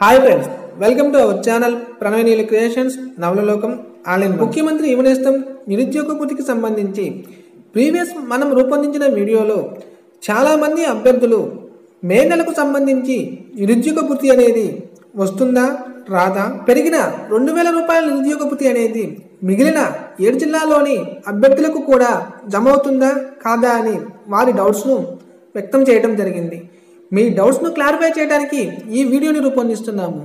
Hi friends, welcome to our channel Pranav Neela creations Navalalokam online. ముఖ్యమంత్రి యువనేస్తం నిరుద్యోగ భృతికి సంబంధించి ప్రీవియస్ మనం రూపొందించిన వీడియోలో చాలామంది అభ్యర్థులు మే నెలకు సంబంధించి నిరుద్యోగ భృతి అనేది వస్తుందా రాదా, పెరిగిన 2000 రూపాయల నిరుద్యోగ భృతి అనేది మిగిలిన 7 జిల్లాల్లోని అభ్యర్థులకు కూడా జమ అవుతుందా కాదా అని వారి డౌట్స్ను వ్యక్తం చేయడం జరిగింది. మీ డౌట్స్ను క్లారిఫై చేయడానికి ఈ వీడియోని రూపొందిస్తున్నాము.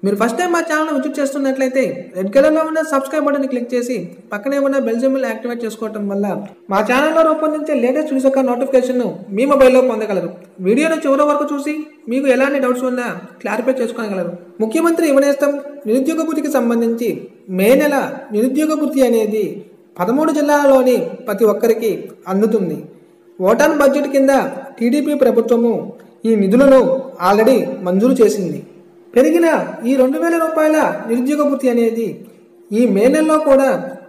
మీరు ఫస్ట్ టైం మా ఛానల్ని విజిట్ చేస్తున్నట్లయితే రెడ్ కలర్లో ఉన్న సబ్స్క్రైబ్ బటన్ని క్లిక్ చేసి పక్కనే ఉన్న బెల్ సింబల్ యాక్టివేట్ చేసుకోవడం వల్ల మా ఛానల్లో రూపొందించే లేటెస్ట్ వీడియోస్ యొక్క నోటిఫికేషన్ను మీ మొబైల్లో పొందగలరు. వీడియోను చివరి వరకు చూసి మీకు ఎలాంటి డౌట్స్ ఉన్నా క్లారిఫై చేసుకోగలరు. ముఖ్యమంత్రి యువనేస్తం నిరుద్యోగ భృతికి సంబంధించి మే నెల నిరుద్యోగ భృతి అనేది 13 జిల్లాల్లోని ప్రతి ఒక్కరికి అందుతుంది. ఓటాన్ బడ్జెట్ కింద టీడీపీ ప్రభుత్వము ఈ నిధులను ఆల్రెడీ మంజూరు చేసింది. పెరిగిన ఈ 2000 రూపాయల నిరుద్యోగ భృతి అనేది ఈ మే నెలలో కూడా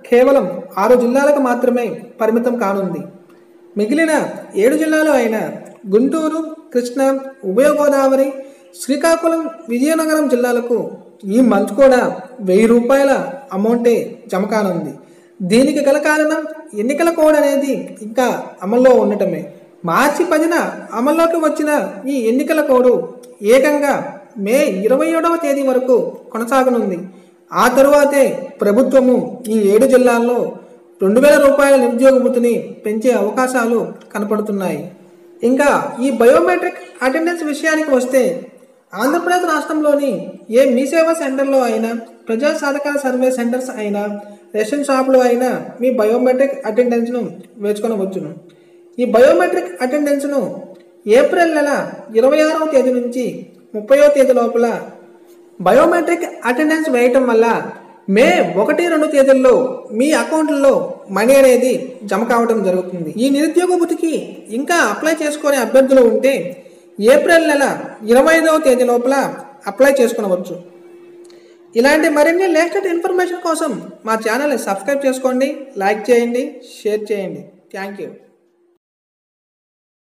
కేవలం 6 జిల్లాలకు మాత్రమే పరిమితం కానుంది. మిగిలిన 7 జిల్లాలు అయిన గుంటూరు, కృష్ణా, ఉభయ గోదావరి, శ్రీకాకుళం, విజయనగరం జిల్లాలకు ఈ మంత్ కూడా 1000 రూపాయల అమౌంటే జమ కానుంది. దీనికి గల కారణం ఎన్నికల కోడ్ అనేది ఇంకా అమల్లో ఉండటమే. మార్చి 10న అమల్లోకి వచ్చిన ఈ ఎన్నికల కోడ్ ఏకంగా మే 27వ తేదీ వరకు కొనసాగనుంది. ఆ తరువాతే ప్రభుత్వము ఈ 7 జిల్లాల్లో 2000 రూపాయల నిరుద్యోగ భృతిని పెంచే అవకాశాలు కనపడుతున్నాయి. ఇంకా ఈ బయోమెట్రిక్ అటెండెన్స్ విషయానికి వస్తే ఆంధ్రప్రదేశ్ రాష్ట్రంలోని ఏ మీ సేవా సెంటర్లో అయినా, ప్రజా సాధకాల సర్వే సెంటర్స్ అయినా, రేషన్ షాపులో అయినా మీ బయోమెట్రిక్ అటెండెన్స్ను వేసుకొనవచ్చును. ఈ బయోమెట్రిక్ అటెండెన్స్ను ఏప్రిల్ నెల 26వ తేదీ నుంచి 30వ తేదీ లోపల బయోమెట్రిక్ అటెండెన్స్ వేయటం వల్ల మే 1-2 తేదీల్లో మీ అకౌంట్లో మనీ అనేది జమ కావడం జరుగుతుంది. ఈ నిరుద్యోగ భృతికి ఇంకా అప్లై చేసుకునే అభ్యర్థులు ఉంటే ఏప్రిల్ నెల 25వ తేదీ లోపల అప్లై చేసుకునవచ్చు. ఇలాంటి మరిన్ని లేటెస్ట్ ఇన్ఫర్మేషన్ కోసం మా ఛానల్ని సబ్స్క్రైబ్ చేసుకోండి, లైక్ చేయండి, షేర్ చేయండి. Thank you.